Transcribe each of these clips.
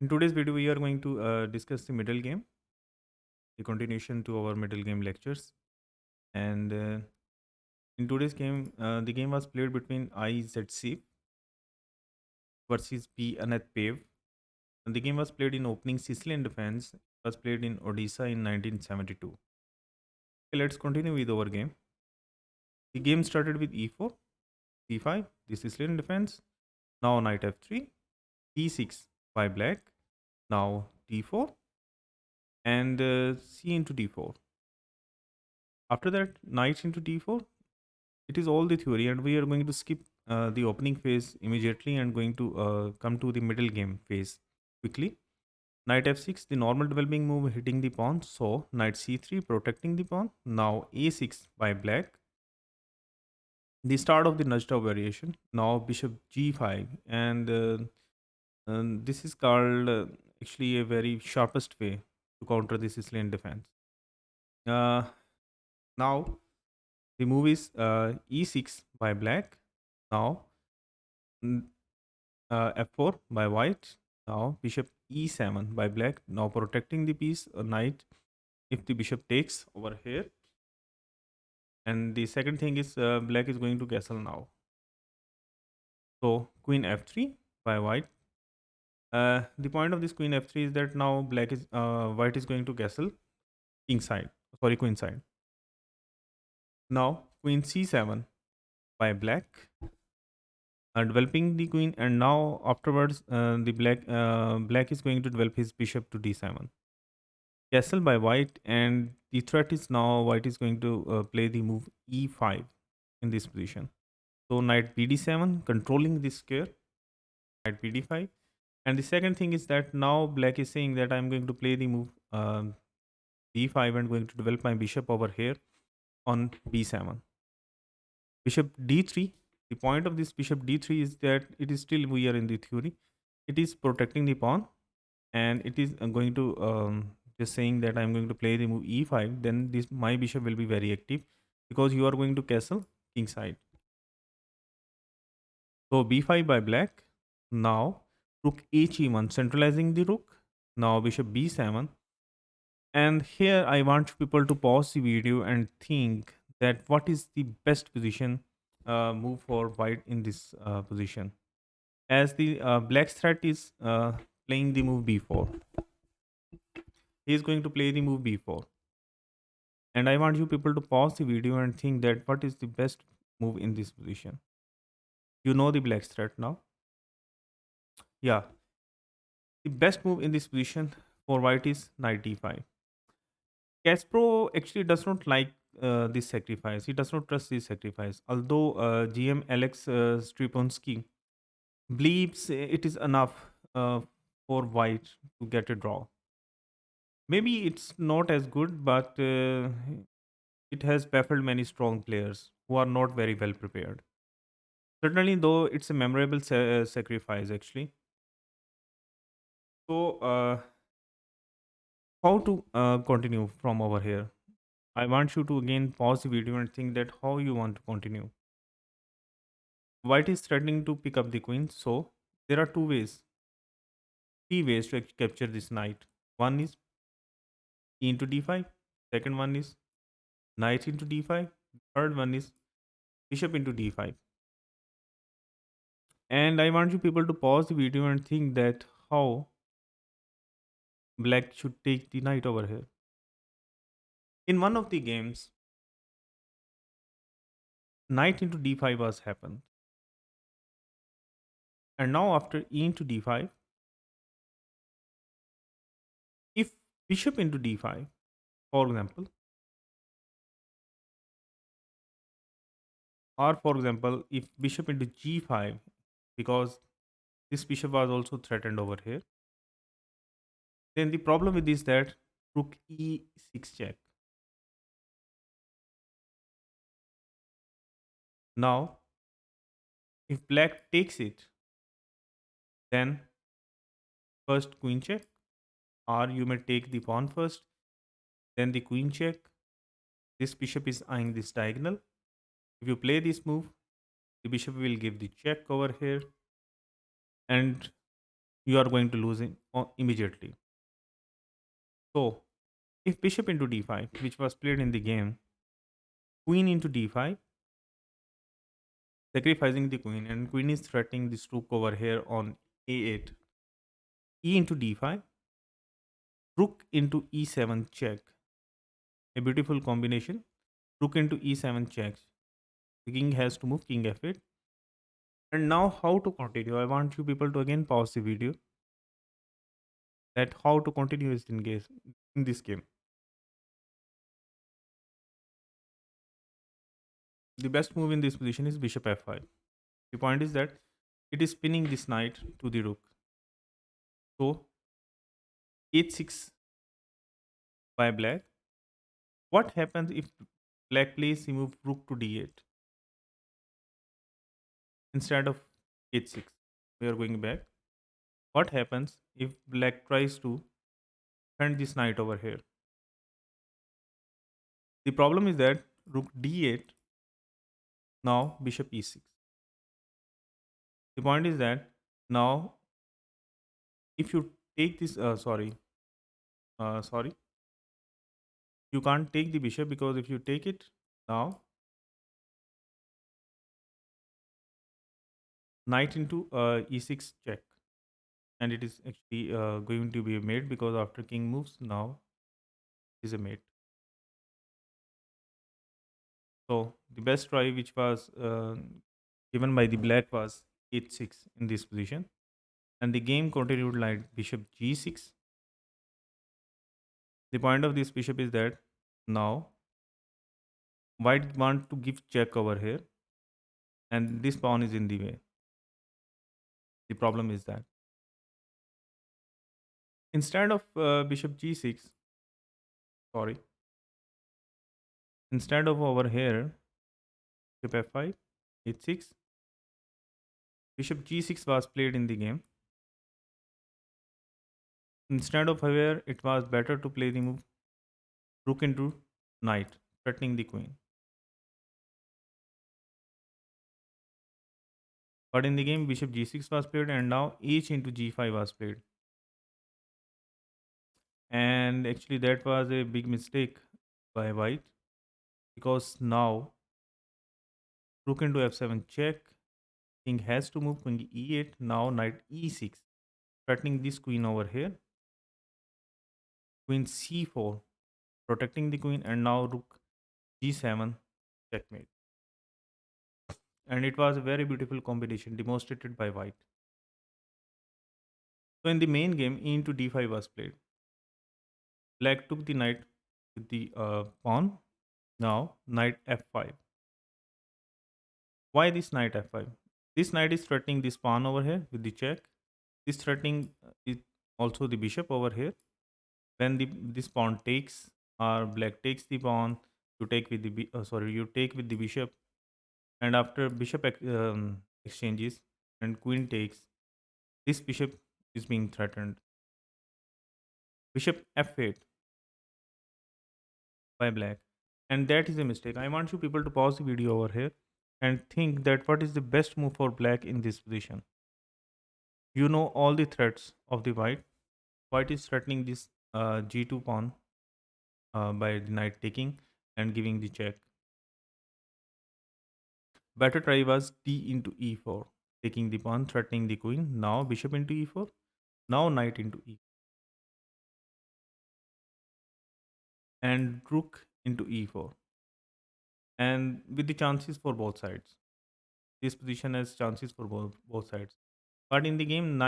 In today's video, we are going to discuss the middle game, the continuation to our middle game lectures. And in today's game, the game was played between IZC versus P Aneth Pave. And the game was played in opening Sicilian defense. It was played in Odisha in 1972. Okay, let's continue with our game. The game started with E4, C5, the Sicilian defense. Now knight F3, D6 by black. Now D4 and C into D4. After that, knight into D4. It is all the theory, and we are going to skip the opening phase immediately and going to come to the middle game phase quickly. Knight f6, the normal developing move hitting the pawn. So knight c3 protecting the pawn. Now a6 by black. The start of the Najda variation. Now bishop g5, and this is called actually a very sharpest way to counter the Sicilian defense. Uh, Now the move is e6 by black. Now f4 by white. Now bishop e7 by black. Now protecting the piece, knight if the bishop takes over here. And the second thing is black is going to castle now. So queen f3 by white. The point of this queen f3 is that now black is white is going to castle king side. Sorry, queen side. Now queen c7 by black. Developing the queen, and now afterwards the black is going to develop his bishop to d7. Castle by white, and the threat is now white is going to play the move e5 in this position. So knight bd7 controlling this square, knight bd5. And the second thing is that now black is saying that I'm going to play the move b5 and going to develop my bishop over here on b7. Bishop d3. The point of this bishop d3 is that it is still, we are in the theory, it is protecting the pawn, and it is going to just saying that I'm going to play the move e5. Then this my bishop will be very active because you are going to castle king side. So b5 by black. Now rook h1 centralizing the rook. Now bishop b7. And here I want people to pause the video and think that what is the best position move for white in this position, as the black threat is playing the move b4. He is going to play the move b4, and I want you people to pause the video and think that what is the best move in this position. You know the black threat now. Yeah, the best move in this position for white is knight d5. Kaspro actually does not like this sacrifice. He does not trust this sacrifice. Although GM Alex Striponsky believes it is enough for white to get a draw. Maybe it's not as good, but it has baffled many strong players who are not very well prepared. Certainly, though, it's a memorable sacrifice actually. So, how to continue from over here? I want you to again pause the video and think that how you want to continue. White is threatening to pick up the queen, so there are three ways to capture this knight. One is e into d5. Second one is knight into d5. Third one is bishop into d5. And I want you people to pause the video and think that how black should take the knight over here. In one of the games, knight into d5 was happened. And now after e into d5, if bishop into d5, for example, or for example, if bishop into g5, because this bishop was also threatened over here, then the problem with this that rook e6 check. Now, if black takes it, then first queen check, or you may take the pawn first, then the queen check. This bishop is eyeing this diagonal. If you play this move, the bishop will give the check over here, and you are going to lose it immediately. So if bishop into d5, which was played in the game, queen into d5, sacrificing the queen, and queen is threatening this rook over here on a8, e into d5, rook into e7 check, a beautiful combination. Rook into e7 checks. The king has to move king f8. And now how to continue? I want you people to again pause the video. That how to continue is in this game. The best move in this position is bishop f5. The point is that it is pinning this knight to the rook. So h6 by black. What happens if black plays the move rook to d8 instead of h6? We are going back. What happens if black tries to defend this knight over here? The problem is that rook d8, now bishop e6. The point is that now if you take this, sorry, you can't take the bishop, because if you take it now, knight into e6 check, and it is actually going to be a mate, because after king moves, now is a mate. So the best try which was given by the black was h6 in this position, and the game continued like bishop g6. The point of this bishop is that now white want to give check over here, and this pawn is in the way. The problem is that instead of bishop g6, sorry, instead of over here bishop f5, h6, bishop g6 was played in the game. Instead of here, it was better to play the move rook into knight, threatening the queen. But in the game, bishop g6 was played, and now h into g5 was played. And actually, that was a big mistake by white, because now rook into f7 check, king has to move king e8, now knight e6, threatening this queen over here, queen c4, protecting the queen, and now rook g7 checkmate. And it was a very beautiful combination demonstrated by white. So in the main game, e into d5 was played. Black took the knight with the pawn. Now knight f5. Why this knight f5? This knight is threatening this pawn over here with the check. This threatening is also the bishop over here. When this pawn takes, or black takes the pawn, you take with the you take with the bishop, and after bishop exchanges and queen takes, this bishop is being threatened. Bishop f8 by black, and that is a mistake. I want you people to pause the video over here and think that what is the best move for black in this position. You know all the threats of the white. White is threatening this g2 pawn by the knight taking and giving the check. Better try was d into e4, taking the pawn, threatening the queen. Now bishop into e4, now knight into e, and rook into e4, and with the chances for both sides. This position has chances for both sides. But in the game,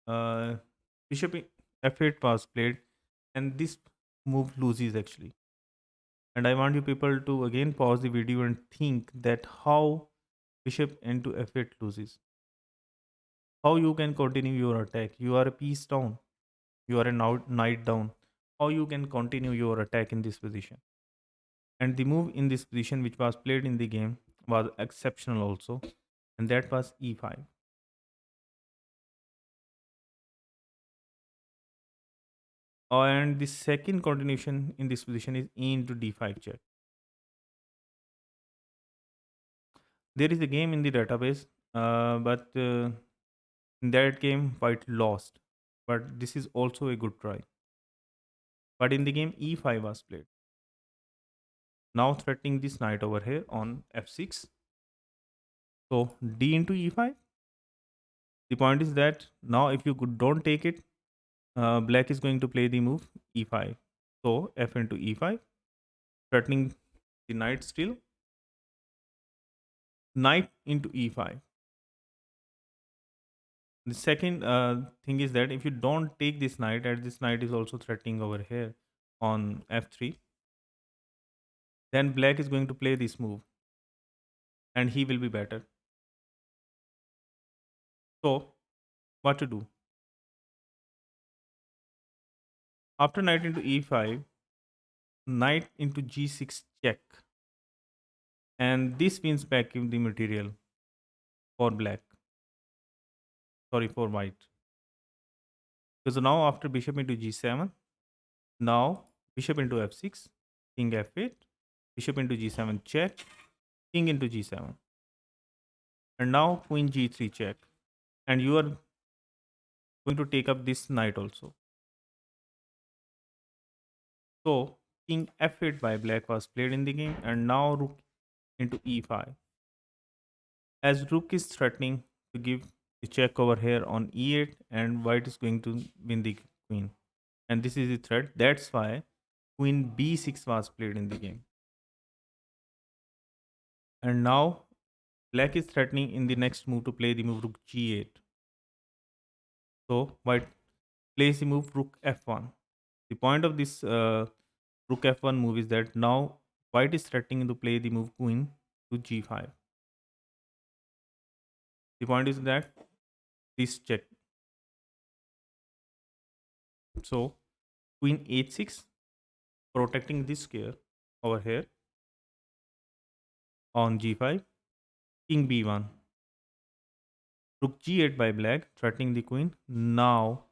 uh, bishop f8 was played, and this move loses actually. And I want you people to again pause the video and think that how bishop into f8 loses. How you can continue your attack? You are a piece down. You are a knight down. How you can continue your attack in this position? And the move in this position which was played in the game was exceptional also, and that was e5. And the second continuation in this position is e into d5 check. There is a game in the database, but In that game, white lost, but this is also a good try. But in the game, e5 was played. Now threatening this knight over here on f6. So d into e5. The point is that now if you don't take it, black is going to play the move e5. So f into e5, threatening the knight still. Knight into e5. The second thing is that if you don't take this knight, and this knight is also threatening over here on f3, then black is going to play this move and he will be better. So what to do? After knight into e5, knight into g6 check, and this wins back the material for black, sorry, for white. Because now after bishop into g7, now bishop into f6, king f8, bishop into g7 check, king into g7, and now queen g3 check, and you are going to take up this knight also. So king f8 by black was played in the game, and now rook into e5. As rook is threatening to give the check over here on e8, and white is going to win the queen, and this is the threat. That's why queen b6 was played in the game. And now black is threatening in the next move to play the move rook g8. So white plays the move rook f1. The point of this rook f1 move is that now white is threatening to play the move queen to g5. The point is that this check. So queen h6, protecting this square over here on g5, king b1, rook g8 by black, threatening the queen. Now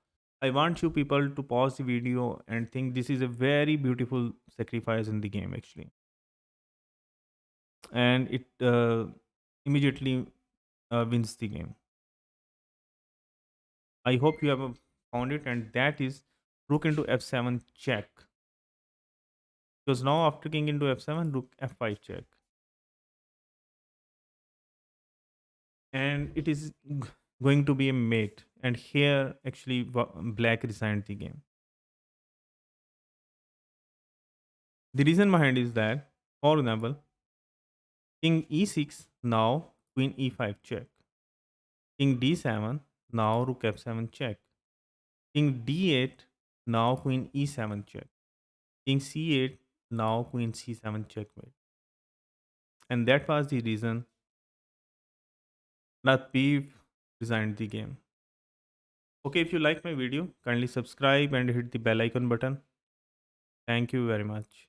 I want you people to pause the video and think this is a very beautiful sacrifice in the game actually, and it immediately wins the game. I hope you have found it, and that is rook into f7 check. Because now after king into f7, rook f5 check, and it is going to be a mate. And here actually black resigned the game. The reason behind is that, for example, king e6, now queen e5 check, king d7, now rook f7 check, king d8, now queen e7 check, king c8, now queen c7 checkmate. And that was the reason that Peeve designed the game. Okay, if you like my video, kindly subscribe and hit the bell icon button. Thank you very much.